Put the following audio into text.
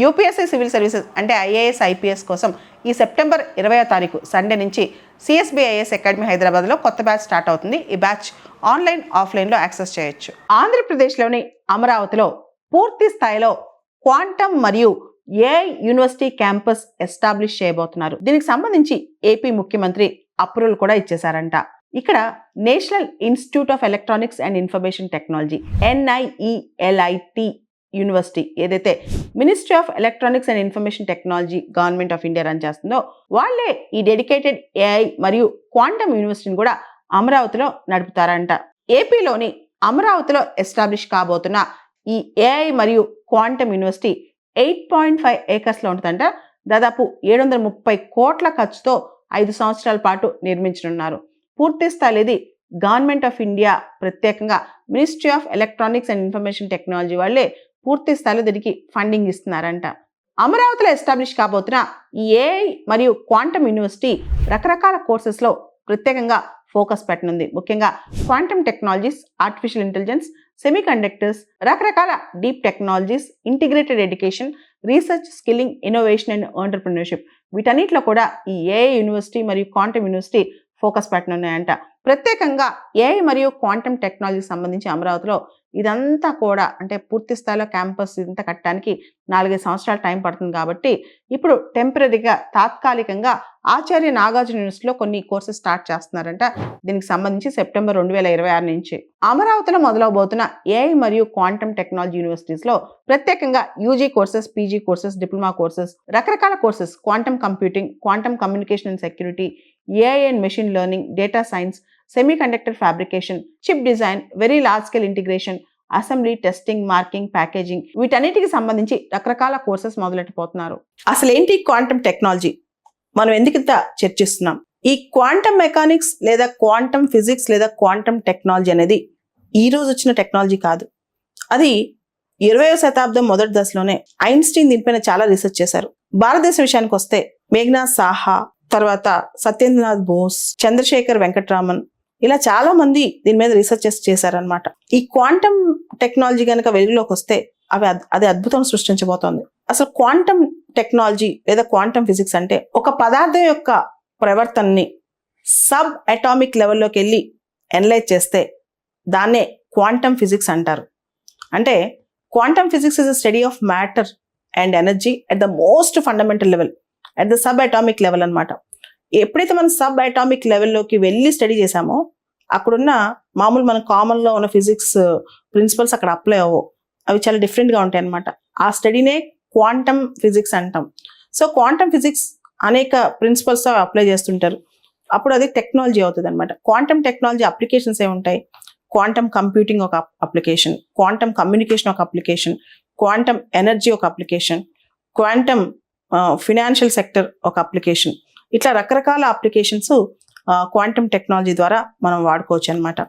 UPSC civil services అంటే IAS IPS కోసం ఈ సెప్టెంబర్ 20వ తారీఖు సండే నుంచి సిఎస్బిఐఎస్ అకాడమీ హైదరాబాద్లో కొత్త బ్యాచ్ స్టార్ట్ అవుతుంది. ఈ బ్యాచ్ ఆన్లైన్ ఆఫ్లైన్లో యాక్సెస్ చేయొచ్చు. ఆంధ్రప్రదేశ్లోని అమరావతిలో పూర్తి స్థాయిలో క్వాంటమ్ మరియు ఏఐ యూనివర్సిటీ క్యాంపస్ ఎస్టాబ్లిష్ చేయబోతున్నారు. దీనికి సంబంధించి ఏపీ ముఖ్యమంత్రి అప్రూవల్ కూడా ఇచ్చేశారంట. ఇక్కడ national institute of electronics and information technology NIELIT university ఏదైతే ministry of electronics and information technology government of India run చేస్తుందో వాళ్ళే ఈ డెడికేటెడ్ ఏఐ మరియు క్వాంటమ్ యూనివర్సిటీని కూడా అమరావతిలో నడుపుతారంట. ఏపీలోని అమరావతిలో ఎస్టాబ్లిష్ కాబోతున్న ఈ ఏఐ మరియు క్వాంటమ్ యూనివర్సిటీ 8.5 ఏకర్స్లో ఉంటుందంట. దాదాపు 730 కోట్ల ఖర్చుతో 5 సంవత్సరాల పాటు నిర్మించనున్నారు. పూర్తి స్థాయిలో ఇది గవర్నమెంట్ ఆఫ్ ఇండియా ప్రత్యేకంగా ministry of electronics and information technology వాళ్ళే పూర్తి స్థాయిలో దీనికి ఫండింగ్ ఇస్తున్నారంట. అమరావతిలో ఎస్టాబ్లిష్ కాబోతున్న ఈ ఏఐ మరియు క్వాంటమ్ యూనివర్సిటీ రకరకాల కోర్సెస్లో ప్రత్యేకంగా ఫోకస్ పెట్టనుంది. ముఖ్యంగా quantum technologies, artificial intelligence, semiconductors, రకరకాల deep technologies, integrated education, research, skilling, innovation and entrepreneurship వీటన్నిటిలో కూడా ఈ ఏఐ యూనివర్సిటీ మరియు క్వాంటమ్ యూనివర్సిటీ ఫోకస్ పెట్టనున్నాయంట. ప్రత్యేకంగా ఏఐ మరియు క్వాంటమ్ టెక్నాలజీకి సంబంధించి అమరావతిలో ఇదంతా కూడా అంటే పూర్తి స్థాయిలో క్యాంపస్ ఇదంతా కట్టడానికి 4-5 సంవత్సరాల టైం పడుతుంది. కాబట్టి ఇప్పుడు టెంపరీగా తాత్కాలికంగా ఆచార్య నాగార్జున యూనివర్సిటీలో కొన్ని కోర్సెస్ స్టార్ట్ చేస్తున్నారంట. దీనికి సంబంధించి సెప్టెంబర్ 2026 నుంచి అమరావతిలో మొదలవబోతున్న ఏఐ మరియు క్వాంటమ్ టెక్నాలజీ యూనివర్సిటీస్లో ప్రత్యేకంగా UG courses, PG courses, diploma courses, రకరకాల courses, quantum computing, quantum communication and security, AI and machine learning, data science, semiconductor fabrication, chip design, very large scale integration, assembly, testing, marking, packaging వీటన్నిటికి సంబంధించి రకరకాల courses మొదలెట్టబోతున్నారు. అసలు ఏంటి quantum technology? మనం ఎందుకు ఇంత చర్చిస్తున్నాం? ఈ క్వాంటమ్ మెకానిక్స్ లేదా క్వాంటమ్ ఫిజిక్స్ లేదా క్వాంటమ్ టెక్నాలజీ అనేది ఈ రోజు వచ్చిన టెక్నాలజీ కాదు. అది 20వ శతాబ్దం మొదటి దశలోనే ఐన్స్టీన్ దీనిపైన చాలా రీసెర్చ్ చేశారు. భారతదేశం విషయానికి వస్తే మేఘనాథ్ సాహా, తర్వాత సత్యేంద్రనాథ్ బోస్, చంద్రశేఖర్ వెంకట్రామన్ ఇలా చాలా మంది దీని మీద రీసెర్చ్ చేశారనమాట. ఈ క్వాంటమ్ టెక్నాలజీ కనుక వెలుగులోకి వస్తే అది అద్భుతం సృష్టించబోతోంది. అసలు క్వాంటమ్ టెక్నాలజీ లేదా క్వాంటమ్ ఫిజిక్స్ అంటే ఒక పదార్థం యొక్క ప్రవర్తనని సబ్ అటామిక్ లెవెల్లోకి వెళ్ళి ఎనలైజ్ చేస్తే దాన్నే క్వాంటమ్ ఫిజిక్స్ అంటారు. అంటే quantum physics is a study of matter and energy at the most fundamental level, at the sub atomic level అనమాట. ఎప్పుడైతే మనం సబ్ అటామిక్ లెవెల్లోకి వెళ్ళి స్టడీ చేసామో అక్కడున్న మామూలు మన కామన్లో ఉన్న ఫిజిక్స్ ప్రిన్సిపల్స్ అక్కడ అప్లై అవ్వవు. అవి చాలా డిఫరెంట్గా ఉంటాయి అనమాట. ఆ స్టడీనే క్వాంటమ్ ఫిజిక్స్ అంటాం. సో క్వాంటమ్ ఫిజిక్స్ అనేక ప్రిన్సిపల్స్ అప్లై చేస్తుంటారు. అప్పుడు అది టెక్నాలజీ అవుతుంది అనమాట. క్వాంటమ్ టెక్నాలజీ అప్లికేషన్స్ ఏముంటాయి? క్వాంటమ్ కంప్యూటింగ్ ఒక అప్లికేషన్, క్వాంటమ్ కమ్యూనికేషన్ ఒక అప్లికేషన్, క్వాంటమ్ ఎనర్జీ ఒక అప్లికేషన్, క్వాంటమ్ ఫినాన్షియల్ సెక్టర్ ఒక అప్లికేషన్. ఇట్లా రకరకాల అప్లికేషన్స్ క్వాంటమ్ టెక్నాలజీ ద్వారా మనం వాడుకోవచ్చు అనమాట.